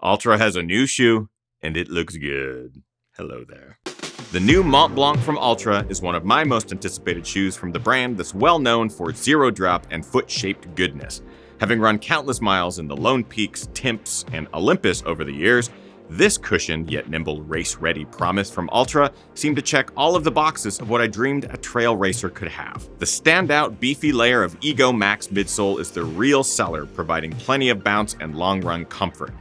Altra has a new shoe, and it looks good. Hello there. The new Mont Blanc from Altra is one of my most anticipated shoes from the brand that's well known for its zero drop and foot-shaped goodness. Having run countless miles in the Lone Peaks, Timps, and Olympus over the years, this cushioned yet nimble race-ready promise from Altra seemed to check all of the boxes of what I dreamed a trail racer could have. The standout beefy layer of EgoMax midsole is the real seller, providing plenty of bounce and long-run comfort.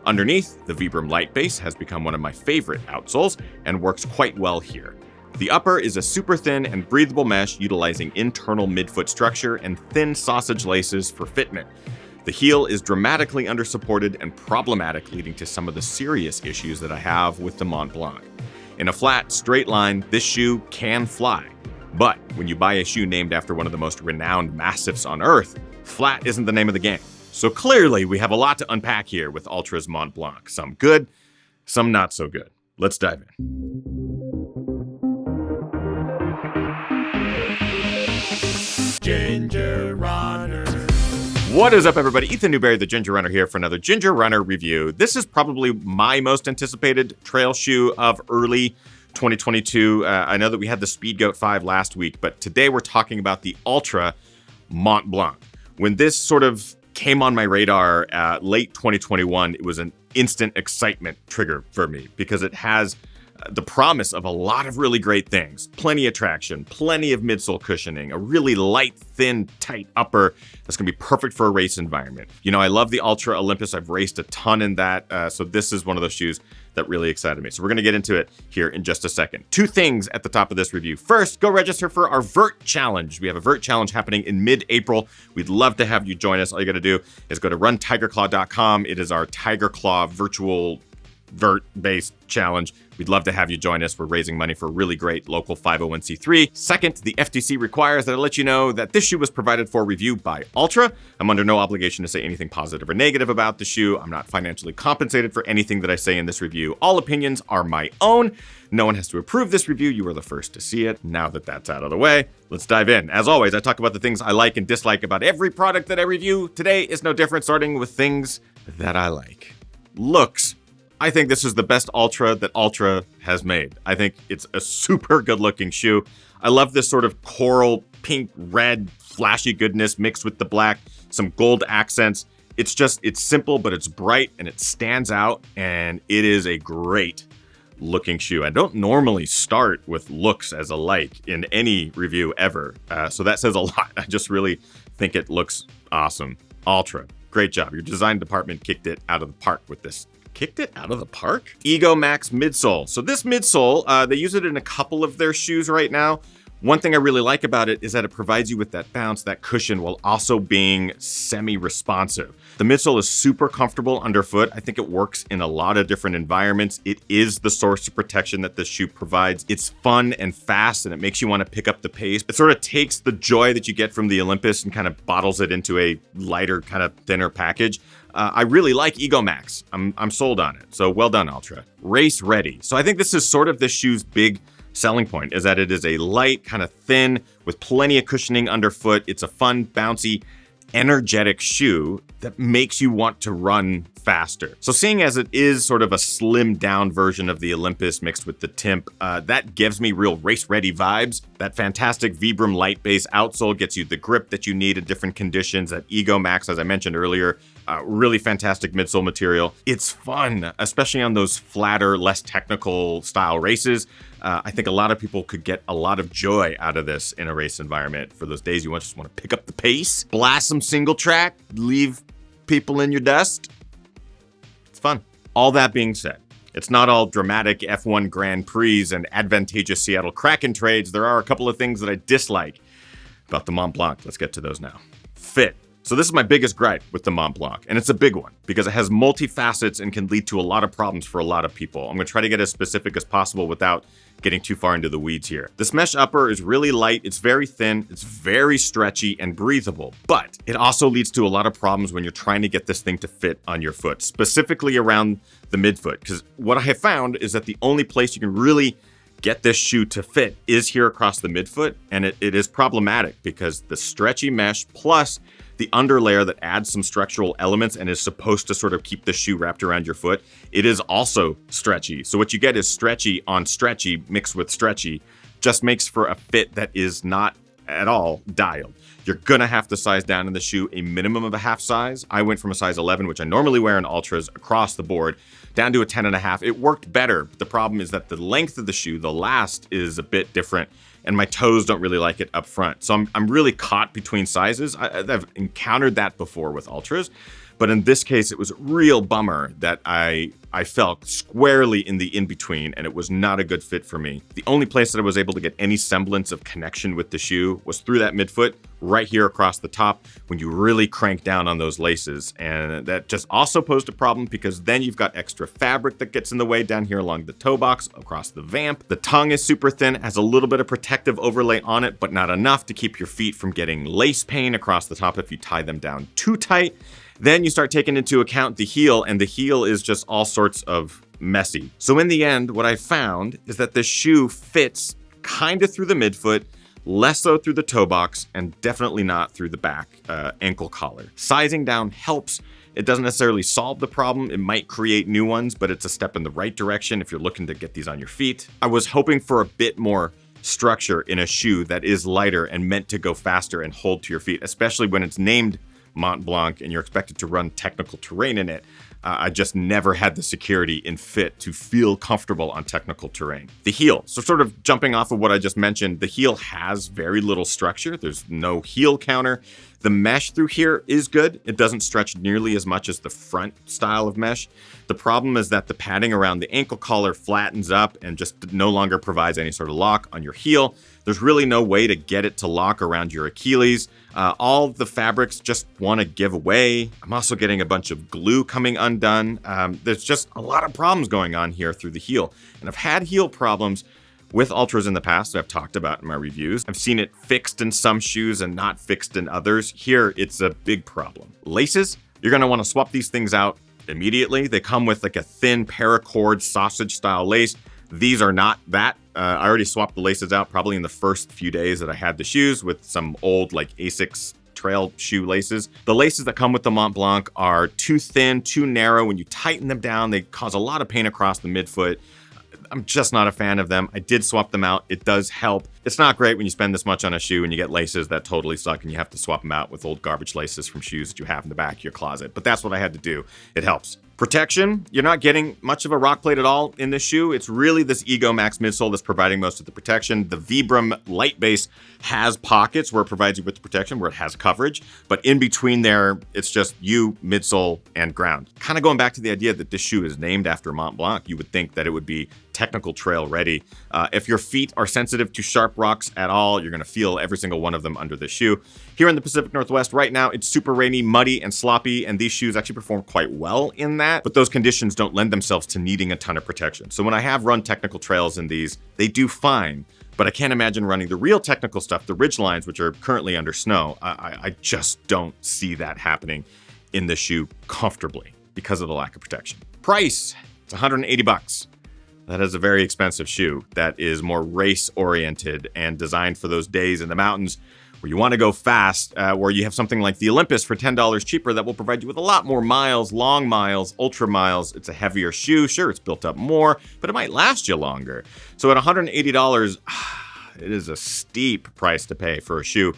Underneath, the Vibram light base has become one of my favorite outsoles and works quite well here. The upper is a super thin and breathable mesh utilizing internal midfoot structure and thin sausage laces for fitment. The heel is dramatically undersupported and problematic, leading to some of the serious issues that I have with the Mont Blanc. In a flat, straight line, this shoe can fly. But when you buy a shoe named after one of the most renowned mastiffs on Earth, flat isn't the name of the game. So clearly, we have a lot to unpack here with Altra's Mont Blanc. Some good, some not so good. Let's dive in. Ginger Runner. What is up, everybody? Ethan Newberry, the Ginger Runner, here for another Ginger Runner review. This is probably my most anticipated trail shoe of early 2022. I know that we had the Speedgoat 5 last week, but today we're talking about the Altra Mont Blanc. When this sort of came on my radar late 2021, it was an instant excitement trigger for me because it has the promise of a lot of really great things. Plenty of traction, plenty of midsole cushioning, a really light, thin, tight upper that's gonna be perfect for a race environment. You know, I love the Altra Olympus. I've raced a ton in that, so this is one of those shoes that really excited me. So we're gonna get into it here in just a second. Two things at the top of this review. First, go register for our Vert Challenge. We have a Vert Challenge happening in mid-April. We'd love to have you join us. All you gotta do is go to runtigerclaw.com. It is our Tiger Claw virtual vert-based challenge. We'd love to have you join us. We're raising money for a really great local 501c3. Second, the FTC requires that I let you know that this shoe was provided for review by Altra. I'm under no obligation to say anything positive or negative about the shoe. I'm not financially compensated for anything that I say in this review. All opinions are my own. No one has to approve this review. You are the first to see it. Now that that's out of the way, let's dive in. As always, I talk about the things I like and dislike about every product that I review. Today is no different, starting with things that I like. Looks. I think this is the best Altra that Altra has made. I think it's a super good looking shoe. I love this sort of coral, pink, red, flashy goodness mixed with the black, some gold accents. It's simple, but it's bright and it stands out, and it is a great looking shoe. I don't normally start with looks as a like in any review ever, so that says a lot. I just really think it looks awesome. Altra, great job. Your design department kicked it out of the park with this. Kicked it out of the park? EgoMax midsole. So this midsole, they use it in a couple of their shoes right now. One thing I really like about it is that it provides you with that bounce, that cushion, while also being semi-responsive. The midsole is super comfortable underfoot. I think it works in a lot of different environments. It is the source of protection that this shoe provides. It's fun and fast, and it makes you want to pick up the pace. It sort of takes the joy that you get from the Olympus and kind of bottles it into a lighter, kind of thinner package. I really like EgoMax. I'm sold on it. So well done, Altra. Race ready. So I think this is sort of this shoe's big selling point, is that it is a light, kind of thin, with plenty of cushioning underfoot. It's a fun, bouncy, energetic shoe that makes you want to run faster. So seeing as it is sort of a slimmed down version of the Olympus mixed with the Timp, that gives me real race-ready vibes. That fantastic Vibram light base outsole gets you the grip that you need in different conditions. That EgoMax, as I mentioned earlier, really fantastic midsole material. It's fun, especially on those flatter, less technical style races. I think a lot of people could get a lot of joy out of this in a race environment for those days you just want to pick up the pace, blast some single track, leave people in your dust. It's fun. All that being said, it's not all dramatic F1 Grand Prix and advantageous Seattle Kraken trades. There are a couple of things that I dislike about the Mont Blanc. Let's get to those now. Fit. So this is my biggest gripe with the Mont Blanc, and it's a big one because it has multi-facets and can lead to a lot of problems for a lot of people. I'm gonna try to get as specific as possible without getting too far into the weeds here. This mesh upper is really light, it's very thin, it's very stretchy and breathable, but it also leads to a lot of problems when you're trying to get this thing to fit on your foot, specifically around the midfoot, because what I have found is that the only place you can really get this shoe to fit is here across the midfoot, and it is problematic because the stretchy mesh plus the underlayer that adds some structural elements and is supposed to sort of keep the shoe wrapped around your foot, it is also stretchy. So what you get is stretchy on stretchy mixed with stretchy, just makes for a fit that is not at all dialed. You're gonna have to size down in the shoe a minimum of a half size. I went from a size 11, which I normally wear in Ultras across the board, down to a 10.5. It worked better, but the problem is that the length of the shoe, the last, is a bit different, and my toes don't really like it up front. So I'm really caught between sizes. I've encountered that before with Ultras, but in this case, it was a real bummer that I fell squarely in the in-between, and it was not a good fit for me. The only place that I was able to get any semblance of connection with the shoe was through that midfoot, right here across the top, when you really crank down on those laces. And that just also posed a problem because then you've got extra fabric that gets in the way down here along the toe box, across the vamp. The tongue is super thin, has a little bit of protective overlay on it, but not enough to keep your feet from getting lace pain across the top if you tie them down too tight. Then you start taking into account the heel, and the heel is just all sorts of messy. So in the end, what I found is that the shoe fits kind of through the midfoot, less so through the toe box, and definitely not through the back ankle collar. Sizing down helps. It doesn't necessarily solve the problem. It might create new ones, but it's a step in the right direction if you're looking to get these on your feet. I was hoping for a bit more structure in a shoe that is lighter and meant to go faster and hold to your feet, especially when it's named Mont Blanc and you're expected to run technical terrain in it. I just never had the security in fit to feel comfortable on technical terrain. The heel, so sort of jumping off of what I just mentioned, the heel has very little structure. There's no heel counter. The mesh through here is good. It doesn't stretch nearly as much as the front style of mesh. The problem is that the padding around the ankle collar flattens up and just no longer provides any sort of lock on your heel. There's really no way to get it to lock around your Achilles. All the fabrics just want to give away. I'm also getting a bunch of glue coming undone. There's just a lot of problems going on here through the heel. And I've had heel problems with Ultras in the past that I've talked about in my reviews. I've seen it fixed in some shoes and not fixed in others. Here, it's a big problem. Laces, you're gonna wanna swap these things out immediately. They come with like a thin paracord sausage style lace. These are not that. I already swapped the laces out probably in the first few days that I had the shoes with some old like Asics trail shoe laces. The laces that come with the Mont Blanc are too thin, too narrow. When you tighten them down, they cause a lot of pain across the midfoot. I'm just not a fan of them. I did swap them out. It does help. It's not great when you spend this much on a shoe and you get laces that totally suck and you have to swap them out with old garbage laces from shoes that you have in the back of your closet. But that's what I had to do. It helps. Protection, you're not getting much of a rock plate at all in this shoe. It's really this EgoMax midsole that's providing most of the protection. The Vibram light base has pockets where it provides you with the protection, where it has coverage, but in between there, it's just you, midsole, and ground. Kind of going back to the idea that this shoe is named after Mont Blanc, you would think that it would be technical trail ready. If your feet are sensitive to sharp rocks at all, you're gonna feel every single one of them under the shoe. Here in the Pacific Northwest right now, it's super rainy, muddy, and sloppy, and these shoes actually perform quite well in that, but those conditions don't lend themselves to needing a ton of protection. So when I have run technical trails in these, they do fine, but I can't imagine running the real technical stuff, the ridge lines, which are currently under snow. I just don't see that happening in the shoe comfortably because of the lack of protection. Price, it's 180 bucks. That is a very expensive shoe that is more race oriented and designed for those days in the mountains where you want to go fast, where you have something like the Olympus for $10 cheaper that will provide you with a lot more miles, long miles, ultra miles. It's a heavier shoe. Sure, it's built up more, but it might last you longer. So at $180, it is a steep price to pay for a shoe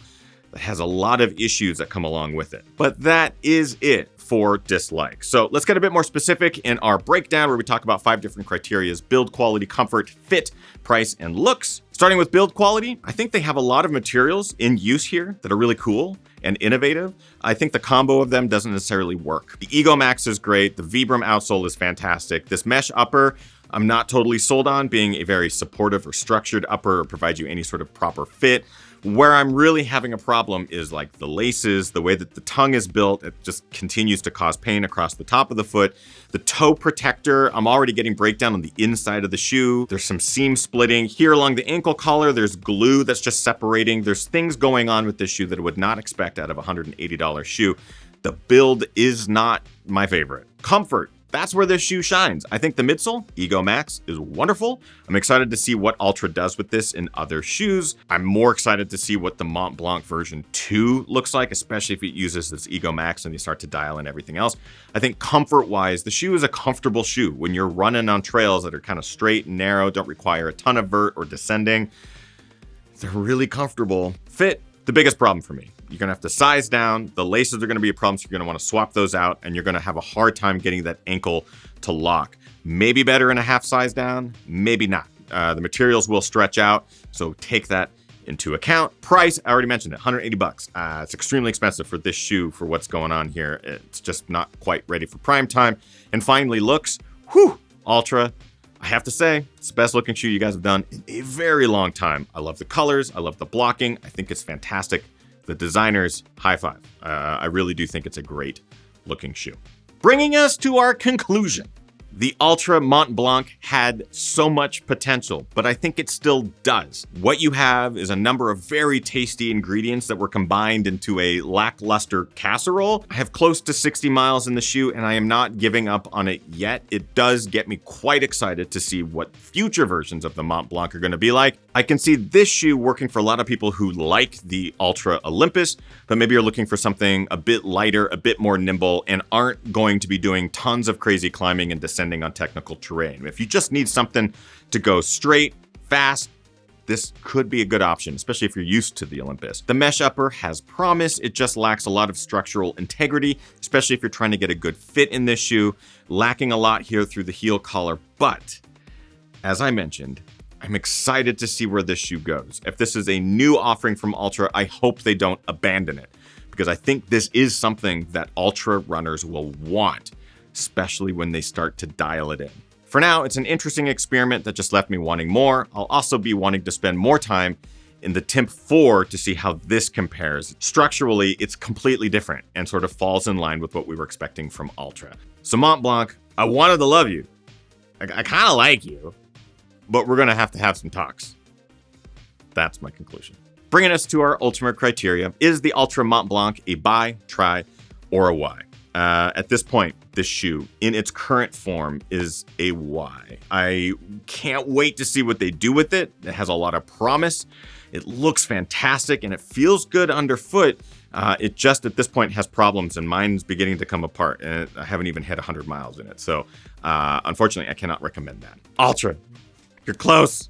that has a lot of issues that come along with it. But that is it for dislike. So let's get a bit more specific in our breakdown where we talk about 5 different criterias: build quality, comfort, fit, price, and looks. Starting with build quality, I think they have a lot of materials in use here that are really cool and innovative. I think the combo of them doesn't necessarily work. The EgoMax is great. The Vibram outsole is fantastic. This mesh upper, I'm not totally sold on being a very supportive or structured upper or provides you any sort of proper fit. Where I'm really having a problem is like the laces, the way that the tongue is built, it just continues to cause pain across the top of the foot. The toe protector, I'm already getting breakdown on the inside of the shoe. There's some seam splitting. Here along the ankle collar, there's glue that's just separating. There's things going on with this shoe that I would not expect out of a $180 shoe. The build is not my favorite. Comfort, That's where this shoe shines. I think the midsole, EgoMax, is wonderful. I'm excited to see what Altra does with this in other shoes. I'm more excited to see what the Mont Blanc version 2 looks like, especially if it uses this EgoMax and you start to dial in everything else. I think comfort-wise, the shoe is a comfortable shoe. When you're running on trails that are kind of straight and narrow, don't require a ton of vert or descending, they're really comfortable. Fit, the biggest problem for me. You're gonna have to size down. The laces are gonna be a problem, so you're gonna wanna swap those out, and you're gonna have a hard time getting that ankle to lock. Maybe better in a half size down, maybe not. The materials will stretch out, so take that into account. Price, I already mentioned it, 180 bucks. It's extremely expensive for this shoe for what's going on here. It's just not quite ready for prime time. And finally, looks, whew, Altra. I have to say, it's the best looking shoe you guys have done in a very long time. I love the colors, I love the blocking, I think it's fantastic. The designers, high five. I really do think it's a great looking shoe. Bringing us to our conclusion. The Altra Mont Blanc had so much potential, but I think it still does. What you have is a number of very tasty ingredients that were combined into a lackluster casserole. I have close to 60 miles in the shoe, and I am not giving up on it yet. It does get me quite excited to see what future versions of the Mont Blanc are going to be like. I can see this shoe working for a lot of people who like the Altra Olympus, but maybe you're looking for something a bit lighter, a bit more nimble, and aren't going to be doing tons of crazy climbing and descending on technical terrain. If you just need something to go straight, fast, this could be a good option, especially if you're used to the Olympus. The mesh upper has promise. It just lacks a lot of structural integrity, especially if you're trying to get a good fit in this shoe. Lacking a lot here through the heel collar, but as I mentioned, I'm excited to see where this shoe goes. If this is a new offering from Altra, I hope they don't abandon it, because I think this is something that Altra runners will want, especially when they start to dial it in. For now, it's an interesting experiment that just left me wanting more. I'll also be wanting to spend more time in the Timp 4 to see how this compares. Structurally, it's completely different and sort of falls in line with what we were expecting from Altra. So Mont Blanc, I wanted to love you. I kind of like you, but we're gonna have to have some talks. That's my conclusion. Bringing us to our ultimate criteria, is the Altra Mont Blanc a buy, try, or a why? At this point, this shoe in its current form is a why. I can't wait to see what they do with it. It has a lot of promise. It looks fantastic and it feels good underfoot. It just at this point has problems, and mine's beginning to come apart, and I haven't even hit 100 miles in it. So unfortunately, I cannot recommend that. Altra, you're close.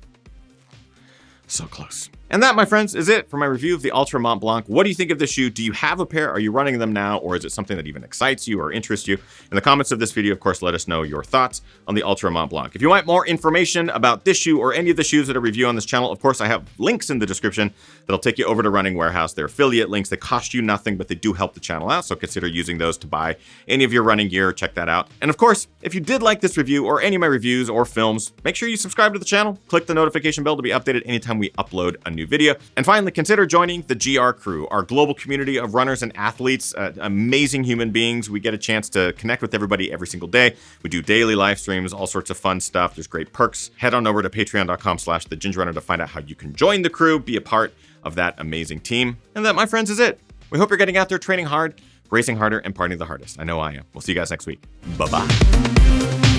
So close. And that, my friends, is it for my review of the Altra Mont Blanc. What do you think of this shoe? Do you have a pair? Are you running them now? Or is it something that even excites you or interests you? In the comments of this video, of course, let us know your thoughts on the Altra Mont Blanc. If you want more information about this shoe or any of the shoes that I review on this channel, of course, I have links in the description that'll take you over to Running Warehouse. They're affiliate links. They cost you nothing, but they do help the channel out. So consider using those to buy any of your running gear. Check that out. And of course, if you did like this review or any of my reviews or films, make sure you subscribe to the channel. Click the notification bell to be updated anytime we upload a new video. And finally, consider joining the GR crew, our global community of runners and athletes, amazing human beings. We get a chance to connect with everybody every single day. We do daily live streams, all sorts of fun stuff. There's great perks. Head on over to patreon.com/thegingerrunner to find out how you can join the crew, be a part of that amazing team. And that, my friends, is it. We hope you're getting out there training hard, racing harder, and partying the hardest. I know I am. We'll see you guys next week. Bye-bye.